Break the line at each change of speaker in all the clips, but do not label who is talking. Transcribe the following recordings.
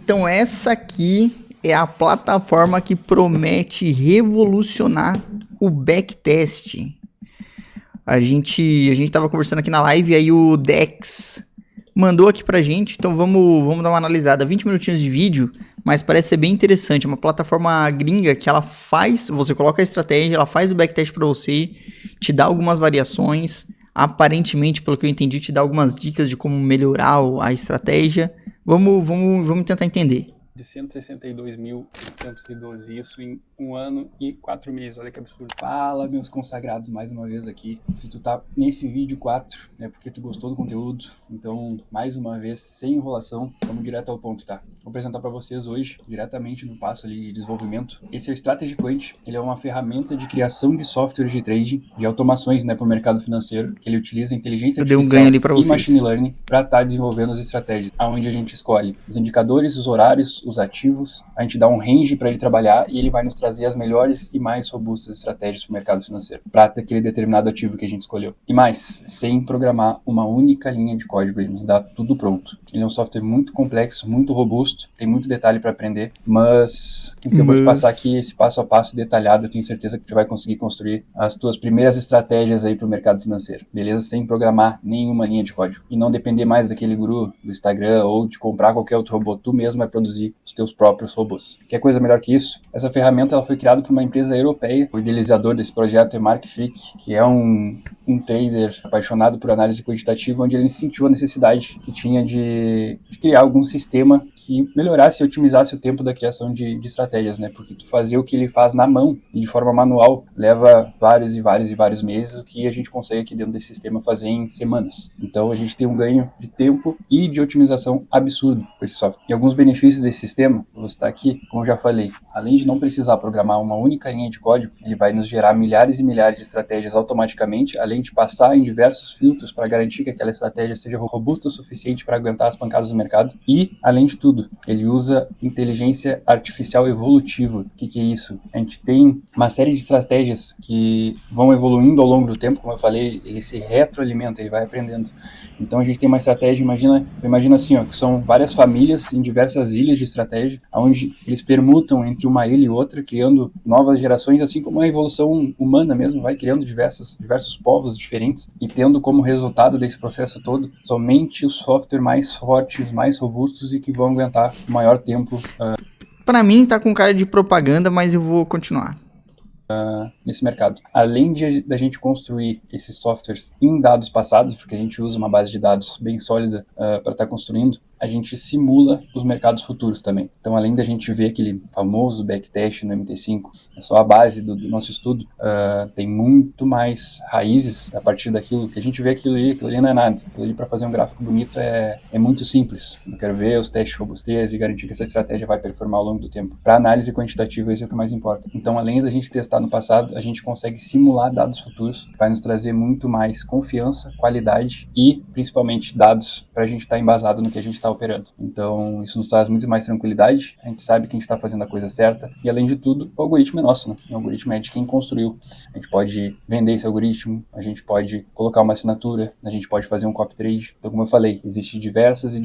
Então essa aqui é a plataforma que promete revolucionar o backtest. A gente tava conversando aqui na live, aí o Dex mandou aqui pra gente, então vamos dar uma analisada. 20 minutinhos de vídeo, mas parece ser bem interessante. É uma plataforma gringa que ela faz, você coloca a estratégia, ela faz o backtest pra você, te dá algumas variações, aparentemente, pelo que eu entendi, te dá algumas dicas de como melhorar a estratégia. Vamos tentar entender.
De 162.812, isso em 1 ano e 4 meses, olha que absurdo. Fala, meus consagrados, mais uma vez aqui. Se tu tá nesse vídeo 4, é porque tu gostou do conteúdo, então, mais uma vez, sem enrolação, vamos direto ao ponto, tá? Vou apresentar para vocês hoje, diretamente no passo ali de desenvolvimento. Esse é o Strategy Quant, ele é uma ferramenta de criação de softwares de trading, de automações, né, para o mercado financeiro, que ele utiliza inteligência artificial e machine learning para estar desenvolvendo as estratégias, aonde a gente escolhe os indicadores, os horários, os ativos, a gente dá um range para ele trabalhar e ele vai nos trazer as melhores e mais robustas estratégias para o mercado financeiro, para aquele determinado ativo que a gente escolheu. E mais, sem programar uma única linha de código, ele nos dá tudo pronto. Ele é um software muito complexo, muito robusto, tem muito detalhe para aprender, mas o que eu vou te passar aqui, esse passo a passo detalhado, eu tenho certeza que tu vai conseguir construir as tuas primeiras estratégias aí para o mercado financeiro, beleza? Sem programar nenhuma linha de código. E não depender mais daquele guru do Instagram ou de comprar qualquer outro robô, tu mesmo vai produzir os teus próprios robôs. Quer coisa melhor que isso? Essa ferramenta ela foi criada por uma empresa europeia. O idealizador desse projeto é Mark Frick, que é um trader apaixonado por análise quantitativa, onde ele sentiu a necessidade que tinha de criar algum sistema que melhorasse e otimizasse o tempo da criação de estratégias, né? Porque tu fazer o que ele faz na mão e de forma manual leva vários meses, o que a gente consegue aqui dentro desse sistema fazer em semanas. Então a gente tem um ganho de tempo e de otimização absurdo com esse software. E alguns benefícios desse sistema, vou citar aqui, como eu já falei, além de não precisar programar uma única linha de código, ele vai nos gerar milhares e milhares de estratégias automaticamente, além de passar em diversos filtros para garantir que aquela estratégia seja robusta o suficiente para aguentar as pancadas do mercado. E, além de tudo, ele usa inteligência artificial evolutiva. O que é isso? A gente tem uma série de estratégias que vão evoluindo ao longo do tempo, como eu falei, ele se retroalimenta, ele vai aprendendo. Então a gente tem uma estratégia, imagina assim, ó, que são várias famílias em diversas ilhas de estratégia, onde eles permutam entre uma ilha e outra, criando novas gerações, assim como a evolução humana mesmo vai criando diversos povos diferentes e tendo como resultado desse processo todo somente os softwares mais fortes, mais robustos e que vão aguentar o maior tempo.
Pra mim tá com cara de propaganda, mas eu vou continuar.
Nesse mercado. Além da gente construir esses softwares em dados passados, porque a gente usa uma base de dados bem sólida para estar construindo, a gente simula os mercados futuros também. Então, além da gente ver aquele famoso backtest no MT5, é só a base do nosso estudo, tem muito mais raízes a partir daquilo que a gente vê. Aquilo ali não é nada. Aquilo ali, para fazer um gráfico bonito, é muito simples. Eu quero ver os testes de robustez e garantir que essa estratégia vai performar ao longo do tempo. Para análise quantitativa, isso é o que mais importa. Então, além da gente testar no passado, a gente consegue simular dados futuros, que vai nos trazer muito mais confiança, qualidade e, principalmente, dados para a gente estar embasado no que a gente está operando. Então, isso nos traz muito mais tranquilidade, a gente sabe que a gente está fazendo a coisa certa e, além de tudo, o algoritmo é nosso, né? O algoritmo é de quem construiu. A gente pode vender esse algoritmo, a gente pode colocar uma assinatura, a gente pode fazer um copy trade. Então, como eu falei, existem diversas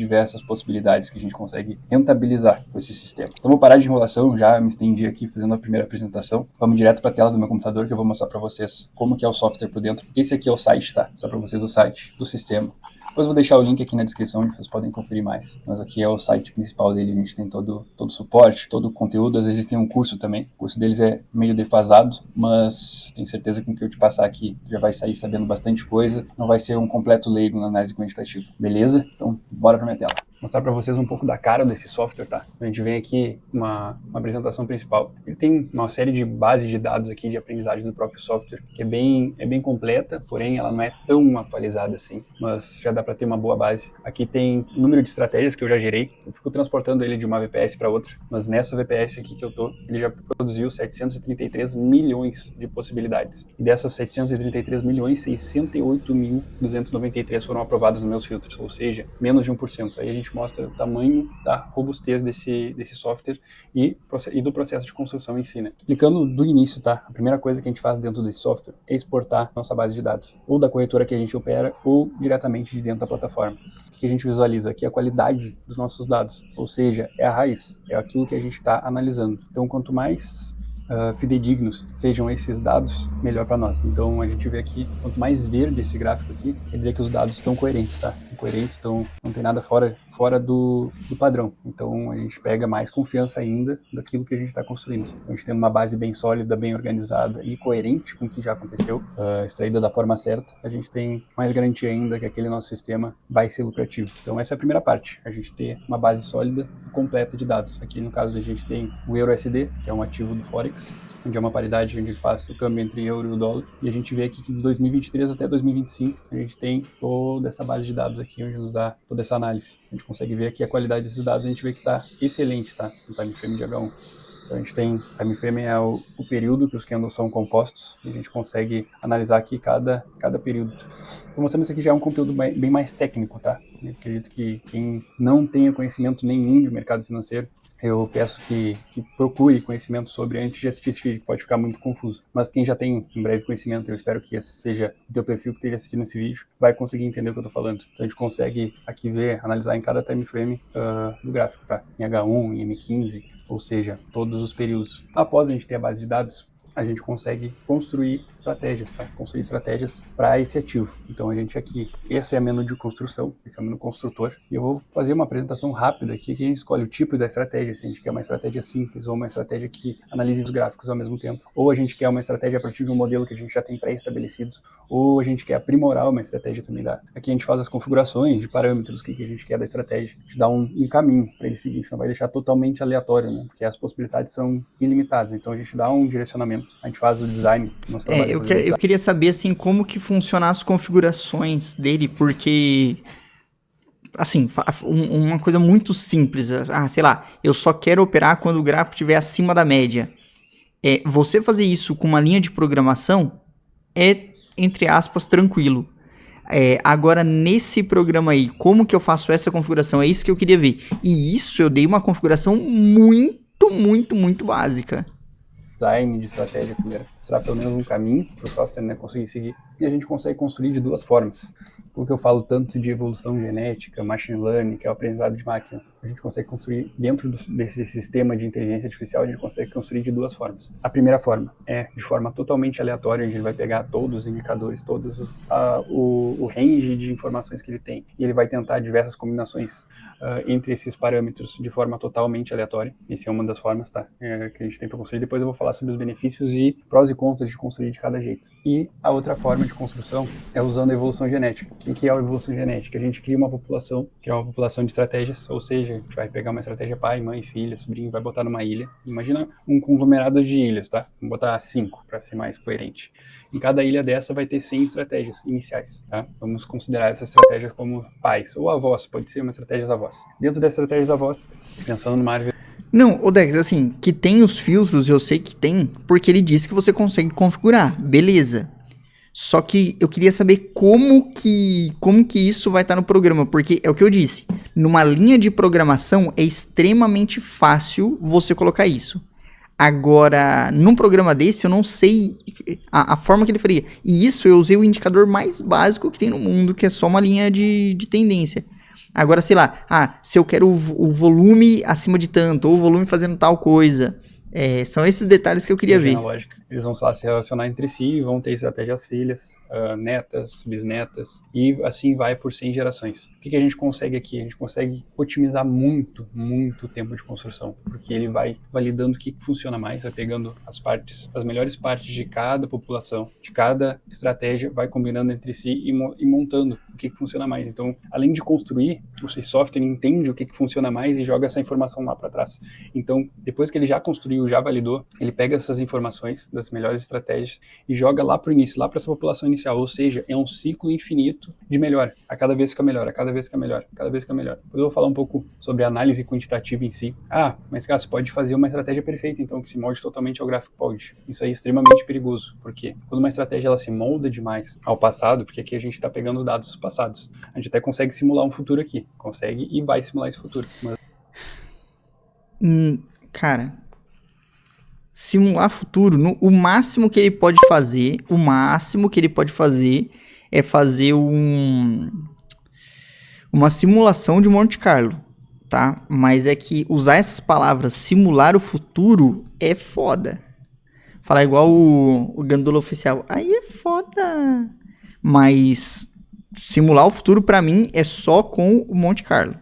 possibilidades que a gente consegue rentabilizar com esse sistema. Então, vou parar de enrolação, já me estendi aqui fazendo a primeira apresentação. Vamos direto para a tela do meu computador que eu vou mostrar para vocês como que é o software por dentro. Esse aqui é o site, tá? Vou mostrar para vocês o site do sistema. Depois eu vou deixar o link aqui na descrição, onde vocês podem conferir mais. Mas aqui é o site principal dele, a gente tem todo o suporte, todo o conteúdo. Às vezes tem um curso também. O curso deles é meio defasado, mas tenho certeza que com o que eu te passar aqui, já vai sair sabendo bastante coisa. Não vai ser um completo leigo na análise quantitativa. Beleza? Então, bora pra minha tela. Mostrar para vocês um pouco da cara desse software, tá? A gente vem aqui uma apresentação principal. Ele tem uma série de bases de dados aqui de aprendizagem do próprio software, que é bem completa, porém ela não é tão atualizada assim, mas já dá para ter uma boa base. Aqui tem o número de estratégias que eu já gerei. Eu fico transportando ele de uma VPS para outra, mas nessa VPS aqui que eu tô, ele já produziu 733 milhões de possibilidades. E dessas 733 milhões, 68.293 foram aprovadas nos meus filtros, ou seja, menos de 1%. Aí a gente gente mostra o tamanho da robustez desse software e do processo de construção em si, né? Explicando do início, tá? A primeira coisa que a gente faz dentro desse software é exportar nossa base de dados, ou da corretora que a gente opera, ou diretamente de dentro da plataforma. O que a gente visualiza aqui é a qualidade dos nossos dados, ou seja, é a raiz, é aquilo que a gente está analisando. Então, quanto mais fidedignos sejam esses dados, melhor para nós. Então a gente vê aqui, quanto mais verde esse gráfico aqui, quer dizer que os dados estão coerentes, tá? Coerentes, então não tem nada fora do padrão. Então a gente pega mais confiança ainda daquilo que a gente está construindo. Então, a gente tendo uma base bem sólida, bem organizada e coerente com o que já aconteceu, extraída da forma certa, a gente tem mais garantia ainda que aquele nosso sistema vai ser lucrativo. Então essa é a primeira parte, a gente ter uma base sólida e completa de dados. Aqui no caso a gente tem o EURUSD, que é um ativo do Forex, onde é uma paridade onde faz o câmbio entre euro e o dólar, e a gente vê aqui que de 2023 até 2025 a gente tem toda essa base de dados aqui, onde nos dá toda essa análise. A gente consegue ver aqui a qualidade desses dados, a gente vê que está excelente, tá? No time frame de H1. Então a gente tem, time frame é o período que os candles são compostos, e a gente consegue analisar aqui cada período. Estou mostrando isso aqui já é um conteúdo bem mais técnico, tá? Eu acredito que quem não tenha conhecimento nenhum de mercado financeiro, eu peço que procure conhecimento sobre antes de assistir esse vídeo, que pode ficar muito confuso. Mas quem já tem um breve conhecimento, eu espero que esse seja o teu perfil que esteja assistindo esse vídeo, vai conseguir entender o que eu estou falando. Então a gente consegue aqui ver, analisar em cada time frame do gráfico, tá? Em H1, em M15, ou seja, todos os períodos. Após a gente ter a base de dados, a gente consegue construir estratégias, tá? Construir estratégias para esse ativo. Então a gente aqui, esse é a menu de construção, esse é o menu construtor, e eu vou fazer uma apresentação rápida aqui que a gente escolhe o tipo da estratégia, se a gente quer uma estratégia simples ou uma estratégia que analise os gráficos ao mesmo tempo, ou a gente quer uma estratégia a partir de um modelo que a gente já tem pré-estabelecido, ou a gente quer aprimorar uma estratégia também dá. Aqui a gente faz as configurações de parâmetros, o que a gente quer da estratégia, a gente dá um caminho para ele seguir, a gente não vai deixar totalmente aleatório, né? Porque as possibilidades são ilimitadas, então a gente dá um direcionamento. A gente faz o design.
Eu queria saber, assim, como que funcionam as configurações dele, porque, assim, uma coisa muito simples, sei lá, eu só quero operar quando o gráfico estiver acima da média. Você fazer isso com uma linha de programação é, entre aspas, tranquilo. Agora, nesse programa aí, como que eu faço essa configuração? É isso que eu queria ver. E isso eu dei uma configuração muito básica.
Design de estratégia primeiro, mostrar pelo menos um caminho para o software, né, conseguir seguir, e a gente consegue construir de duas formas. Por que eu falo tanto de evolução genética, machine learning, que é o aprendizado de máquina? A gente consegue construir, dentro desse sistema de inteligência artificial, a gente consegue construir de duas formas. A primeira forma é de forma totalmente aleatória, a gente vai pegar todos os indicadores, todos o range de informações que ele tem, e ele vai tentar diversas combinações entre esses parâmetros de forma totalmente aleatória. Essa é uma das formas, tá? Que a gente tem para construir. Depois eu vou falar sobre os benefícios e prós e contras de construir de cada jeito. E a outra forma de construção é usando a evolução genética. O que é a evolução genética? A gente cria uma população, que é uma população de estratégias, ou seja, a gente vai pegar uma estratégia pai, mãe, filha, sobrinho, vai botar numa ilha. Imagina um conglomerado de ilhas, tá? Vamos botar 5 para ser mais coerente. Em cada ilha dessa vai ter 100 estratégias iniciais, tá? Vamos considerar essas estratégias como pais ou avós, pode ser uma estratégia avós. Dentro dessas estratégias avós, pensando numa área...
Não, Dex, assim, que tem os filtros, eu sei que tem, porque ele disse que você consegue configurar, beleza. Só que eu queria saber como que isso vai estar no programa, porque é o que eu disse, numa linha de programação é extremamente fácil você colocar isso. Agora, num programa desse, eu não sei a forma que ele faria. E isso eu usei o indicador mais básico que tem no mundo, que é só uma linha de tendência. Agora, sei lá, se eu quero o volume acima de tanto, ou o volume fazendo tal coisa. São esses detalhes que eu queria ver.
Lógica. Eles vão lá se relacionar entre si, vão ter estratégias filhas, netas, bisnetas, e assim vai por 100 gerações. O que a gente consegue aqui? A gente consegue otimizar muito o tempo de construção, porque ele vai validando o que funciona mais, vai pegando as melhores partes de cada população, de cada estratégia, vai combinando entre si e montando o que funciona mais. Então, além de construir, o software entende o que funciona mais e joga essa informação lá para trás. Então, depois que ele já construiu caiu, já validou, ele pega essas informações das melhores estratégias e joga lá para o início, lá para essa população inicial, ou seja, é um ciclo infinito de melhora, a cada vez fica melhor, a cada vez fica melhor, a cada vez fica melhor. Eu vou falar um pouco sobre a análise quantitativa em si. Mas cara, você pode fazer uma estratégia perfeita, então, que se molde totalmente ao gráfico pode. Isso aí é extremamente perigoso, porque quando uma estratégia ela se molda demais ao passado, porque aqui a gente está pegando os dados passados, a gente até consegue simular um futuro aqui, consegue e vai simular esse futuro. Mas...
Cara, simular futuro, o máximo que ele pode fazer, é fazer uma simulação de Monte Carlo, tá? Mas é que usar essas palavras, simular o futuro, é foda. Falar igual o Gandula oficial, aí é foda. Mas simular o futuro, pra mim, é só com o Monte Carlo.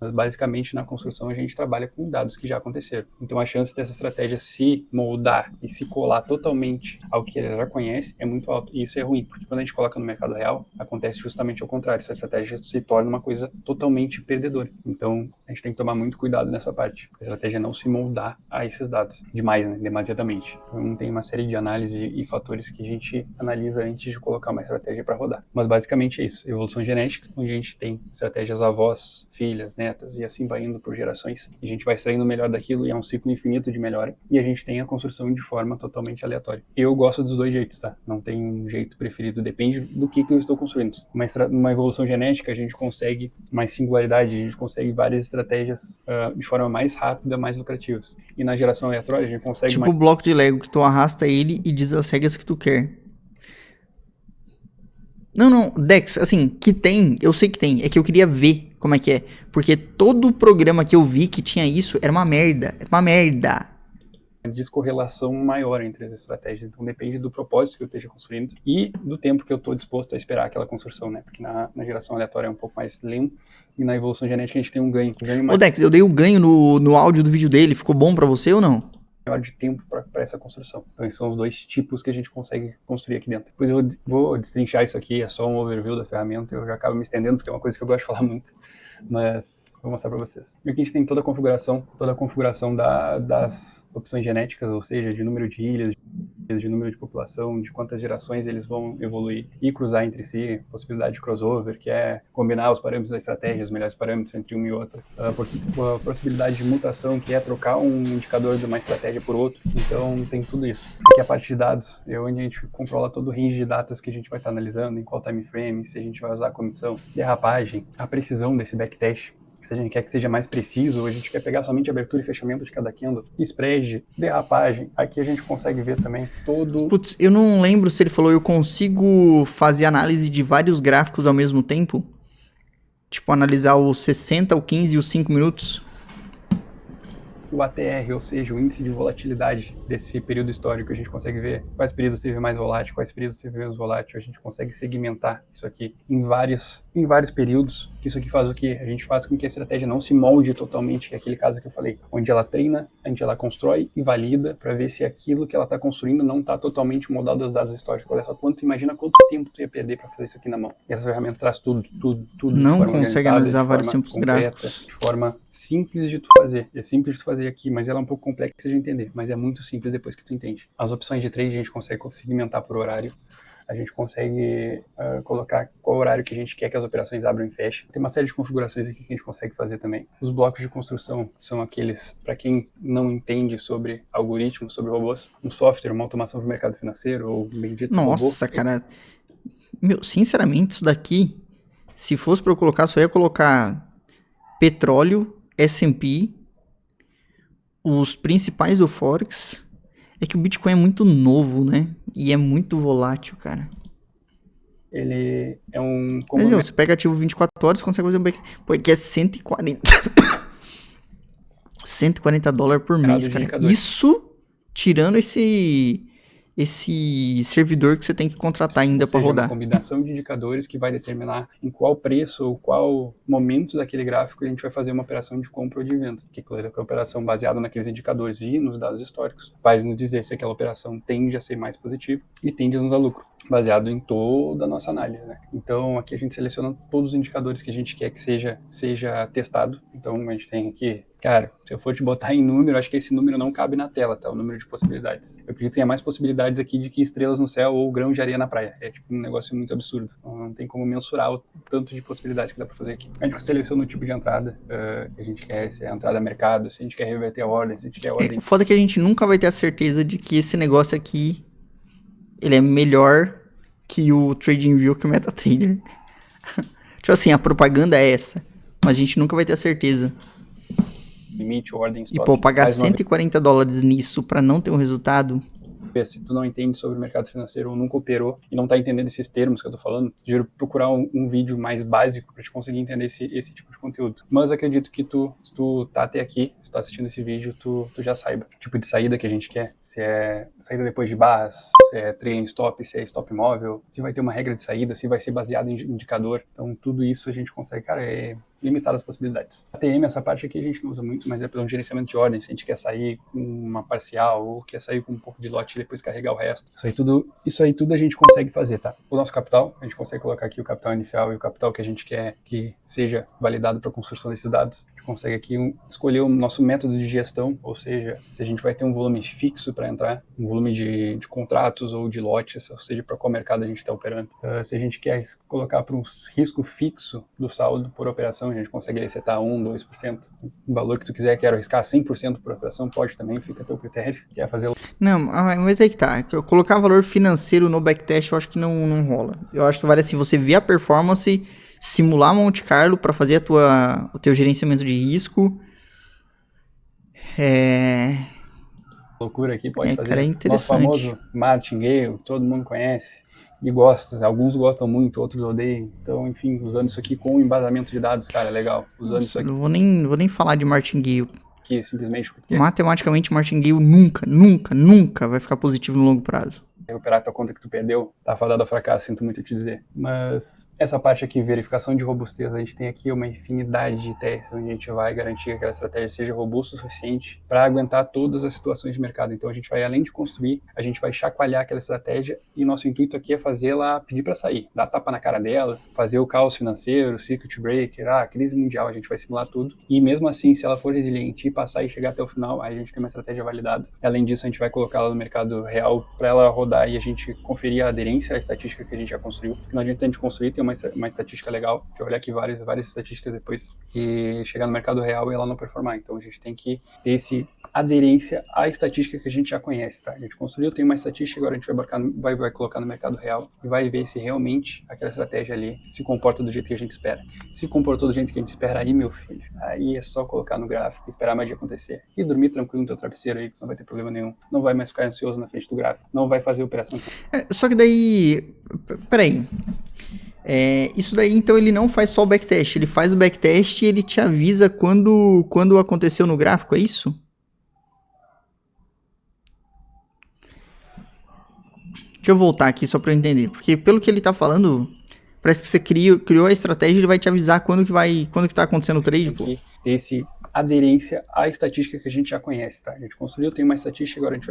Mas basicamente na construção a gente trabalha com dados que já aconteceram. Então a chance dessa estratégia se moldar e se colar totalmente ao que ela já conhece é muito alta. E isso é ruim, porque quando a gente coloca no mercado real, acontece justamente ao contrário. Essa estratégia se torna uma coisa totalmente perdedora. Então a gente tem que tomar muito cuidado nessa parte. A estratégia não se moldar a esses dados. Demais, né? Demasiadamente. Então tem uma série de análise e fatores que a gente analisa antes de colocar uma estratégia para rodar. Mas basicamente é isso. Evolução genética, onde a gente tem estratégias avós, filhas, netas, e assim vai indo por gerações. E a gente vai extraindo o melhor daquilo e é um ciclo infinito de melhora. E a gente tem a construção de forma totalmente aleatória. Eu gosto dos dois jeitos, tá? Não tem um jeito preferido, depende do que eu estou construindo. Uma evolução genética, a gente consegue mais singularidade, a gente consegue várias estratégias de forma mais rápida, mais lucrativas. E na geração aleatória, a gente consegue...
Tipo o bloco de Lego, que tu arrasta ele e diz as regras que tu quer. Não, Dex, assim, que tem, eu sei que tem, é que eu queria ver como é que é, porque todo programa que eu vi que tinha isso era uma merda.
Descorrelação maior entre as estratégias, então depende do propósito que eu esteja construindo e do tempo que eu estou disposto a esperar aquela construção, né, porque na geração aleatória é um pouco mais lento e na evolução genética a gente tem um ganho mais...
Ô Dex, eu dei o ganho no áudio do vídeo dele, ficou bom pra você ou não?
Maior de tempo para essa construção. Então esses são os dois tipos que a gente consegue construir aqui dentro. Depois eu vou destrinchar isso aqui, é só um overview da ferramenta, eu já acabo me estendendo porque é uma coisa que eu gosto de falar muito, mas vou mostrar para vocês. E aqui a gente tem toda a configuração das opções genéticas, ou seja, de número de ilhas, de número de população, de quantas gerações eles vão evoluir e cruzar entre si, possibilidade de crossover, que é combinar os parâmetros da estratégia, os melhores parâmetros entre uma e outra, a possibilidade de mutação, que é trocar um indicador de uma estratégia por outro. Então tem tudo isso. Aqui a parte de dados, é onde a gente controla todo o range de datas que a gente vai estar analisando, em qual time frame, se a gente vai usar a comissão, derrapagem, a precisão desse backtest. Se a gente quer que seja mais preciso, ou a gente quer pegar somente abertura e fechamento de cada candle, spread, derrapagem, aqui a gente consegue ver também todo...
Putz, eu não lembro se ele falou, eu consigo fazer análise de vários gráficos ao mesmo tempo? Tipo, analisar os 60, o 15 e os 5 minutos?
O ATR, ou seja, o índice de volatilidade desse período histórico, a gente consegue ver quais períodos teve mais volátil, quais períodos teve menos volátil, a gente consegue segmentar isso aqui em vários períodos, que isso aqui faz o quê? A gente faz com que a estratégia não se molde totalmente, que é aquele caso que eu falei, onde ela treina, onde ela constrói e valida para ver se aquilo que ela está construindo não está totalmente moldado aos dados históricos. Olha só, imagina quanto tempo tu ia perder para fazer isso aqui na mão. E essas ferramentas traz tudo.
Não consegue analisar vários tempos gráficos.
De forma simples de tu fazer. É simples de tu fazer aqui, mas ela é um pouco complexa de entender, mas é muito simples depois que tu entende. As opções de trade a gente consegue segmentar por horário, a gente consegue colocar qual horário que a gente quer que as operações abram e fechem. Tem uma série de configurações aqui que a gente consegue fazer também. Os blocos de construção são aqueles, para quem não entende sobre algoritmos, sobre robôs, um software, uma automação para o mercado financeiro, ou bendito robô.
Nossa, cara, meu, sinceramente, isso daqui, se fosse para eu colocar, só ia colocar petróleo, S&P, os principais do Forex. É que o Bitcoin é muito novo, né? E é muito volátil, cara.
Ele é um...
Mas, meu, você pega ativo 24 horas, consegue fazer um back... Pô, aqui é 140... 140 dólares por mês, cara. Isso tirando esse servidor que você tem que contratar ainda para rodar.
Uma combinação de indicadores que vai determinar em qual preço ou qual momento daquele gráfico a gente vai fazer uma operação de compra ou de venda. Que claro, que a operação baseada naqueles indicadores e nos dados históricos vai nos dizer se aquela operação tende a ser mais positiva e tende a nos dar lucro. baseado em toda a nossa análise, né? Então, aqui a gente seleciona todos os indicadores que a gente quer que seja testado. Então, a gente tem aqui, cara, se eu for te botar em número, acho que esse número não cabe na tela, tá? O número de possibilidades. Eu acredito que tenha mais possibilidades aqui de que estrelas no céu ou grão de areia na praia. É tipo um negócio muito absurdo. Então, não tem como mensurar o tanto de possibilidades que dá pra fazer aqui. A gente seleciona o tipo de entrada que a gente quer, se é a entrada a mercado, se a gente quer reverter a ordem, se a gente quer a ordem.
O foda é que a gente nunca vai ter a certeza de que esse negócio aqui, ele é melhor que o TradingView, que o MetaTrader. Tipo assim, a propaganda é essa, mas a gente nunca vai ter a certeza.
Limite, ordem, stop.
E pô, pagar $140 nisso pra não ter um resultado...
Se tu não entende sobre o mercado financeiro ou nunca operou e não tá entendendo esses termos que eu tô falando, sugiro procurar um vídeo mais básico pra te conseguir entender esse tipo de conteúdo. Mas acredito que se tu tá até aqui, se tu tá assistindo esse vídeo, tu já saiba o tipo de saída que a gente quer, se é saída depois de barras, se é trailing stop, se é stop móvel, se vai ter uma regra de saída, se vai ser baseado em indicador. Então tudo isso a gente consegue, cara, limitadas possibilidades. A TM, essa parte aqui a gente não usa muito, mas é pelo gerenciamento de ordem. Se a gente quer sair com uma parcial ou quer sair com um pouco de lote e depois carregar o resto. Isso aí tudo a gente consegue fazer, tá? O nosso capital, a gente consegue colocar aqui o capital inicial e o capital que a gente quer que seja validado para a construção desses dados. A gente consegue aqui escolher o nosso método de gestão, ou seja, se a gente vai ter um volume fixo para entrar, um volume de contratos ou de lotes, ou seja, para qual mercado a gente está operando. Se a gente quer colocar para um risco fixo do saldo por operação, a gente consegue setar 1%, 2%. O valor que tu quiser, quero arriscar 100% por operação, pode também, fica a teu critério. Quer fazer...
Não, mas aí que tá. Eu colocar valor financeiro no backtest eu acho que não rola. Eu acho que vale assim, você ver a performance, simular Monte Carlo para fazer o teu gerenciamento de risco.
Loucura aqui, pode fazer.
Cara, é interessante.
Nosso famoso martingale, todo mundo conhece e gosta. Alguns gostam muito, outros odeiam. Então, enfim, usando isso aqui com embasamento de dados, cara, é legal. Usando isso aqui.
Não vou nem falar de martingale.
Que simplesmente porque...
Matematicamente, martingale nunca vai ficar positivo no longo prazo.
Recuperar a tua conta que tu perdeu, tá fadado ao fracasso, sinto muito te dizer. Mas essa parte aqui, verificação de robustez, a gente tem aqui uma infinidade de testes onde a gente vai garantir que aquela estratégia seja robusta o suficiente para aguentar todas as situações de mercado. Então a gente vai, além de construir, a gente vai chacoalhar aquela estratégia e nosso intuito aqui é fazê-la pedir para sair, dar tapa na cara dela, fazer o caos financeiro, circuit breaker, crise mundial, a gente vai simular tudo. E mesmo assim, se ela for resiliente e passar e chegar até o final, aí a gente tem uma estratégia validada. Além disso, a gente vai colocar ela no mercado real para ela rodar e a gente conferir a aderência à estatística que a gente já construiu. Porque não adianta a gente construir, tem uma estatística legal, de olhar aqui várias estatísticas depois e chegar no mercado real e ela não performar. Então a gente tem que ter esse aderência à estatística que a gente já conhece, tá? A gente construiu, tem uma estatística, agora a gente vai colocar no mercado real e vai ver se realmente aquela estratégia ali se comporta do jeito que a gente espera. Se comportou do jeito que a gente espera, aí, meu filho, aí é só colocar no gráfico e esperar a magia acontecer. E dormir tranquilo no teu travesseiro aí, que você não vai ter problema nenhum. Não vai mais ficar ansioso na frente do gráfico. Não vai fazer operação.
Só que daí... Peraí. Isso daí, então, ele não faz só o backtest. Ele faz o backtest e ele te avisa quando aconteceu no gráfico, é isso? Deixa eu voltar aqui só pra eu entender. Porque pelo que ele tá falando, parece que você criou a estratégia e ele vai te avisar quando que tá acontecendo o trade, pô.
Esse aderência à estatística que a gente já conhece, tá? A gente construiu, tem uma estatística, agora a gente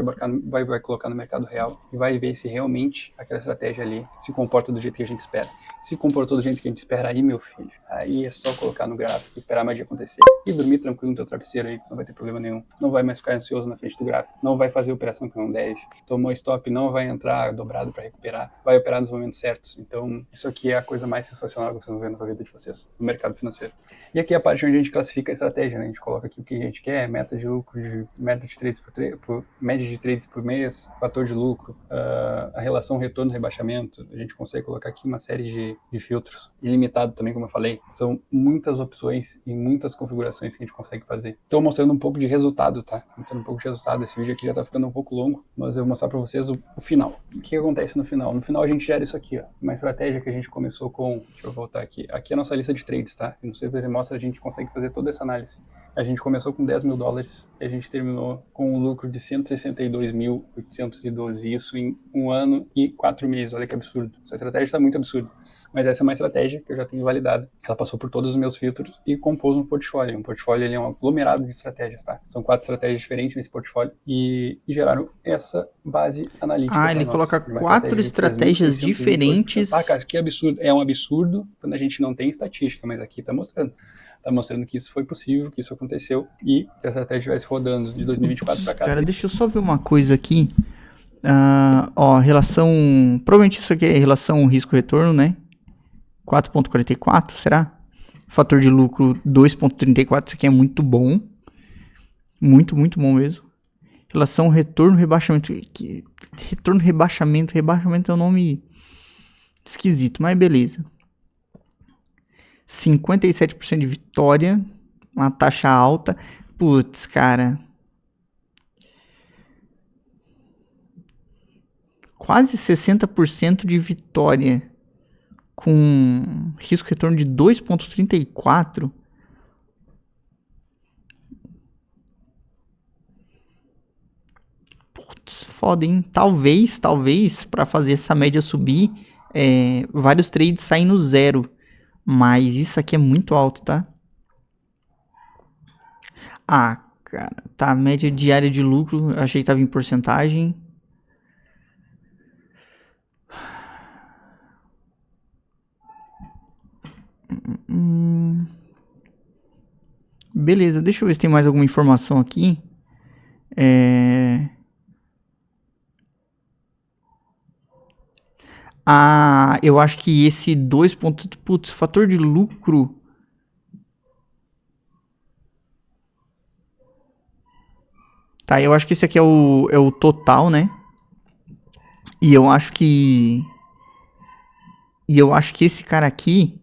vai colocar no mercado real e vai ver se realmente aquela estratégia ali se comporta do jeito que a gente espera. Se comportou do jeito que a gente espera, aí, meu filho, aí é só colocar no gráfico e esperar a magia acontecer. E dormir tranquilo no teu travesseiro aí, que você não vai ter problema nenhum. Não vai mais ficar ansioso na frente do gráfico. Não vai fazer operação que não deve. Tomou stop, não vai entrar dobrado para recuperar. Vai operar nos momentos certos. Então, isso aqui é a coisa mais sensacional que vocês vão ver na vida de vocês, no mercado financeiro. E aqui é a parte onde a gente classifica a estratégia, né? A gente coloca aqui o que a gente quer, meta de lucro, média de trades por mês, fator de lucro, a relação retorno-rebaixamento. A gente consegue colocar aqui uma série de filtros, ilimitado também, como eu falei. São muitas opções e muitas configurações que a gente consegue fazer. Estou mostrando um pouco de resultado, tá? Mostrando um pouco de resultado. Esse vídeo aqui já está ficando um pouco longo, mas eu vou mostrar para vocês o final. O que acontece no final? No final a gente gera isso aqui, ó. Uma estratégia que a gente começou com... Deixa eu voltar aqui. Aqui é a nossa lista de trades, tá? No CVZ mostra, a gente consegue fazer toda essa análise A gente começou com $10 mil e a gente terminou com um lucro de 162.812, isso em 1 ano e 4 meses. Olha que absurdo. Essa estratégia está muito absurda. Mas essa é uma estratégia que eu já tenho validada. Ela passou por todos os meus filtros e compôs um portfólio. Um portfólio ele é um aglomerado de estratégias, tá? São 4 estratégias diferentes nesse portfólio e geraram essa base analítica.
Ah, ele
nós.
coloca
Uma
4 estratégias diferentes.
Ah, cara, que absurdo. É um absurdo quando a gente não tem estatística, mas aqui tá mostrando. Tá mostrando que isso foi possível, que isso aconteceu e que a estratégia estivesse rodando de 2024 para cá.
Cara, deixa eu só ver uma coisa aqui. Relação... Provavelmente isso aqui é relação risco-retorno, né? 4.44, será? Fator de lucro 2.34, isso aqui é muito bom. Muito, muito bom mesmo. Relação retorno-rebaixamento. Retorno-rebaixamento. Rebaixamento é um nome esquisito, mas beleza. 57% de vitória. Uma taxa alta. Putz, cara. Quase 60% de vitória. Com risco-retorno de 2.34. Putz, foda, hein? Talvez, para fazer essa média subir, vários trades saem no zero. Mas isso aqui é muito alto, tá? Ah, cara, tá, média diária de lucro, achei que tava em porcentagem. Beleza, deixa eu ver se tem mais alguma informação aqui. Eu acho que esse 2 pontos... Putz, fator de lucro... Tá, eu acho que esse aqui é o total, né? E eu acho que esse cara aqui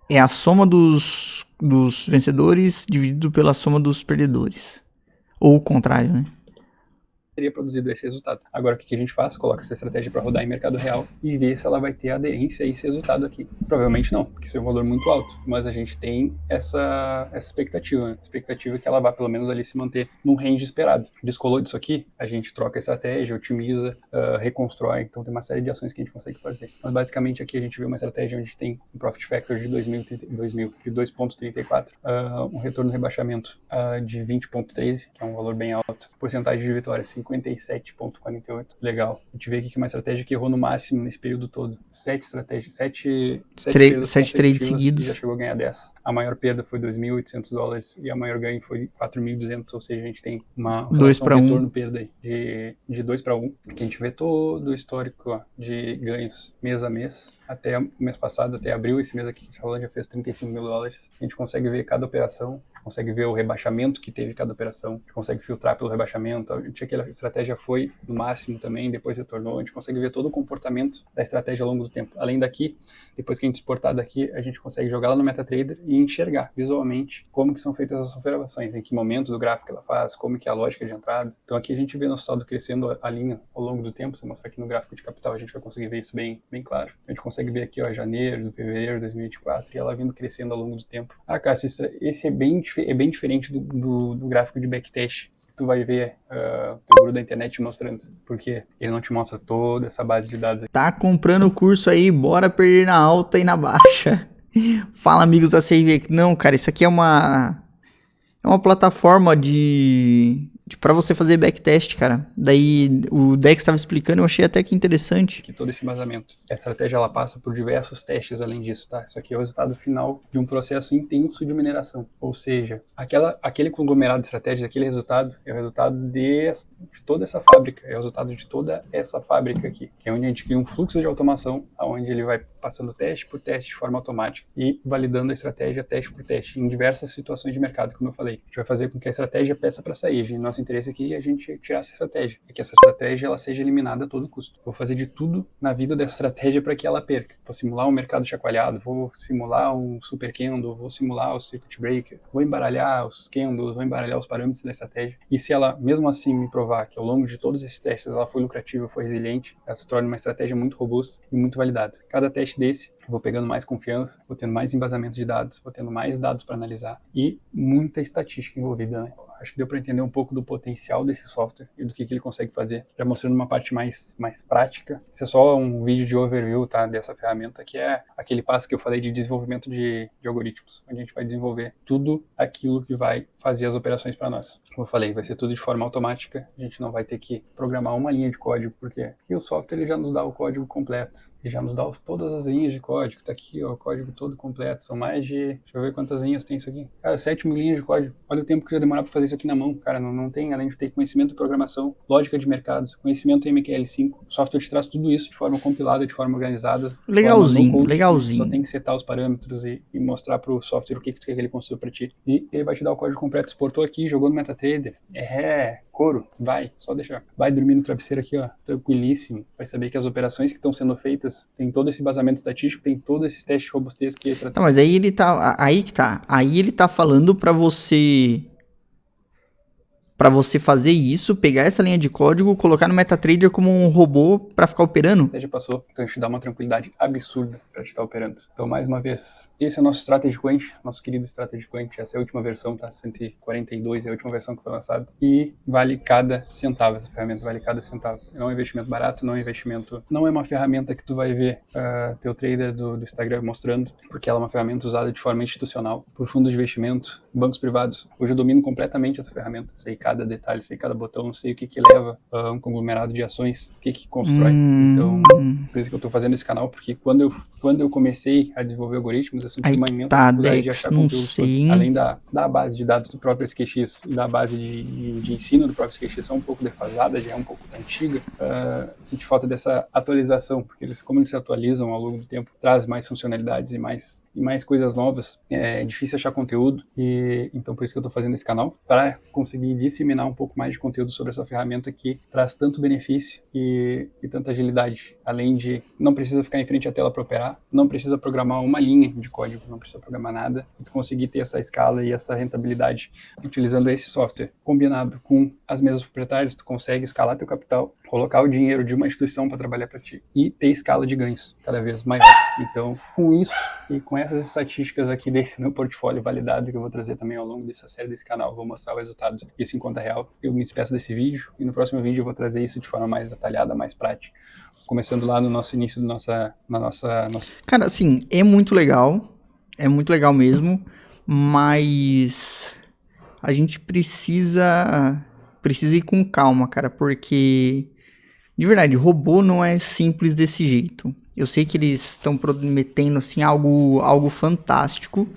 é a soma dos vencedores dividido pela soma dos perdedores. Ou o contrário, né?
Teria produzido esse resultado. Agora o que a gente faz? Coloca essa estratégia para rodar em mercado real e ver se ela vai ter aderência a esse resultado aqui. Provavelmente não, porque isso é um valor muito alto, mas a gente tem essa expectativa, né? Expectativa que ela vai pelo menos ali se manter num range esperado. Descolou disso aqui, a gente troca a estratégia, otimiza, reconstrói, então tem uma série de ações que a gente consegue fazer. Mas basicamente aqui a gente vê uma estratégia onde tem um profit factor de 2.34, um retorno rebaixamento de 20.13, que é um valor bem alto, porcentagem de vitória 57.48. Legal. A gente vê aqui que é uma estratégia que errou no máximo nesse período todo. 7 trades seguidos. Já chegou a ganhar 10. A maior perda foi $2.800 e a maior ganho foi 4.200, ou seja, a gente tem uma relação retorno-perda aí de 2 para 1. Aqui a gente vê todo o histórico de ganhos mês a mês. Até o mês passado, até abril, esse mês aqui que a gente falou, já fez $35 mil. A gente consegue ver cada operação, consegue ver o rebaixamento que teve cada operação, a gente consegue filtrar pelo rebaixamento. A gente, aquela estratégia foi no máximo também, depois retornou. A gente consegue ver todo o comportamento da estratégia ao longo do tempo. Além daqui, depois que a gente exportar daqui, a gente consegue jogar lá no MetaTrader e enxergar visualmente como que são feitas as operações, em que momento do gráfico ela faz, como que é a lógica de entrada. Então aqui a gente vê nosso saldo crescendo a linha ao longo do tempo. Se eu mostrar aqui no gráfico de capital, a gente vai conseguir ver isso bem claro. A gente consegue ver aqui, ó, janeiro, fevereiro de 2024 e ela vindo crescendo ao longo do tempo. Ah, Cássio, esse é bem diferente do gráfico de backtest. Tu vai ver o teu guru da internet mostrando, porque ele não te mostra toda essa base de dados aqui.
Tá comprando o curso aí, bora perder na alta e na baixa. Fala, amigos da CIV. Não, cara, isso aqui é uma plataforma para você fazer backtest, cara. Daí o Dex estava explicando, eu achei até que interessante.
Aqui todo esse embasamento. A estratégia ela passa por diversos testes além disso, tá? Isso aqui é o resultado final de um processo intenso de mineração. Ou seja, aquele conglomerado de estratégias, aquele resultado é o resultado de toda essa fábrica, é o resultado de toda essa fábrica aqui, que é onde a gente cria um fluxo de automação, onde ele vai passando teste por teste de forma automática e validando a estratégia teste por teste em diversas situações de mercado, como eu falei. A gente vai fazer com que a estratégia peça para sair. Nós nosso interesse aqui é a gente tirar essa estratégia, é que essa estratégia ela seja eliminada a todo custo. Vou fazer de tudo na vida dessa estratégia para que ela perca. Vou simular um mercado chacoalhado, vou simular um super candle, vou simular o circuit breaker, vou embaralhar os candles, vou embaralhar os parâmetros da estratégia. E se ela, mesmo assim, me provar que ao longo de todos esses testes ela foi lucrativa, foi resiliente, ela se torna uma estratégia muito robusta e muito validada. Cada teste desse, eu vou pegando mais confiança, vou tendo mais embasamento de dados, vou tendo mais dados para analisar e muita estatística envolvida, né? Acho que deu para entender um pouco do potencial desse software e do que ele consegue fazer. Já mostrando uma parte mais prática. Isso é só um vídeo de overview, tá, dessa ferramenta, que é aquele passo que eu falei de desenvolvimento de algoritmos, onde a gente vai desenvolver tudo aquilo que vai fazer as operações para nós. Como eu falei, vai ser tudo de forma automática, a gente não vai ter que programar uma linha de código, porque o software ele já nos dá o código completo, ele já nos dá todas as linhas de código, tá aqui ó, o código todo completo, são mais de, deixa eu ver quantas linhas tem isso aqui, cara, 7.000 linhas de código, olha o tempo que já demorar para fazer isso aqui na mão, cara, não tem, além de ter conhecimento de programação, lógica de mercados, conhecimento em MQL5, o software te traz tudo isso de forma compilada, de forma organizada.
Legalzinho, legalzinho.
Só tem que setar os parâmetros e mostrar pro software o que ele construiu para ti, e ele vai te dar o código completo, exportou aqui, jogou no MetaTrader, couro, vai, só deixar. Vai dormir no travesseiro aqui, ó, tranquilíssimo. Vai saber que as operações que estão sendo feitas tem todo esse embasamento estatístico, tem todos esses testes de robustez que...
Tá, mas aí ele tá, aí ele tá falando pra você fazer isso, pegar essa linha de código, colocar no MetaTrader como um robô pra ficar operando?
Já passou, então a gente dá uma tranquilidade absurda pra te estar operando. Então, mais uma vez, esse é o nosso Strategy Quant, nosso querido Strategy Quant, essa é a última versão, tá? 142 é a última versão que foi lançada, e vale cada centavo, essa ferramenta vale cada centavo. Não é um investimento barato, não é uma ferramenta que tu vai ver teu trader do Instagram mostrando, porque ela é uma ferramenta usada de forma institucional, por fundos de investimento, bancos privados. Hoje eu domino completamente essa ferramenta, sei cada detalhe, sei cada botão, sei o que leva um conglomerado de ações, o que constrói. Então, por isso que eu tô fazendo esse canal, porque quando eu comecei a desenvolver algoritmos, eu senti uma imensa dificuldade de achar conteúdo. Além da base de dados do próprio SQX e da base de ensino do próprio SQX, é um pouco defasada, já é um pouco antiga, senti falta dessa atualização, porque como eles se atualizam ao longo do tempo, traz mais funcionalidades e mais coisas novas, é difícil achar conteúdo, e então por isso que eu tô fazendo esse canal, para conseguir disseminar um pouco mais de conteúdo sobre essa ferramenta que traz tanto benefício e tanta agilidade, além de não precisa ficar em frente à tela para operar, não precisa programar uma linha de código, não precisa programar nada, e tu conseguir ter essa escala e essa rentabilidade utilizando esse software. Combinado com as mesas proprietárias, tu consegue escalar teu capital, colocar o dinheiro de uma instituição para trabalhar para ti e ter escala de ganhos cada vez maior. Então, com isso e com essas estatísticas aqui desse meu portfólio validado que eu vou trazer também ao longo dessa série desse canal, vou mostrar o resultado disso em conta real. Eu me despeço desse vídeo e no próximo vídeo eu vou trazer isso de forma mais detalhada, mais prática, começando lá no nosso início na nossa...
Cara, assim, é muito legal mesmo, mas a gente precisa ir com calma, cara, porque de verdade, robô não é simples desse jeito. Eu sei que eles estão prometendo assim algo fantástico,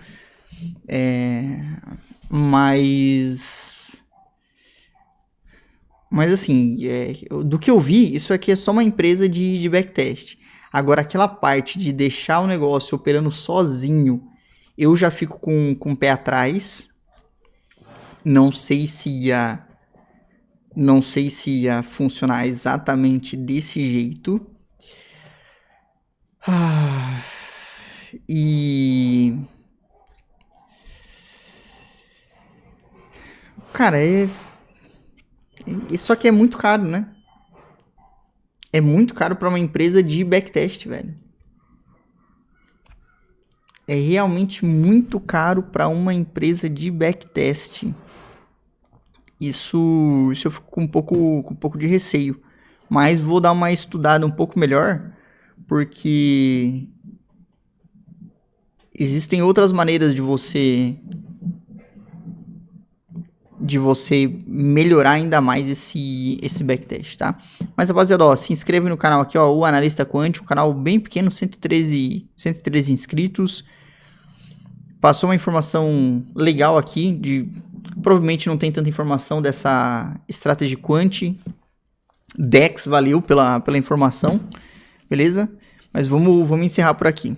mas assim, do que eu vi, isso aqui é só uma empresa de backtest. Agora, aquela parte de deixar o negócio operando sozinho, eu já fico com o pé atrás. Não sei se ia funcionar exatamente desse jeito. E... Cara, só que é muito caro, né? É muito caro pra uma empresa de backtest, velho. É realmente muito caro pra uma empresa de backtest. Isso eu fico com um pouco de receio. Mas vou dar uma estudada um pouco melhor, porque existem outras maneiras de você melhorar ainda mais esse backtest, tá? Mas, rapaziada, ó, se inscreve no canal aqui, ó, o Analista Quant, um canal bem pequeno, 113 inscritos. Passou uma informação legal aqui, provavelmente não tem tanta informação dessa Strategy Quant. Dex, valeu pela informação, beleza? Mas vamos encerrar por aqui.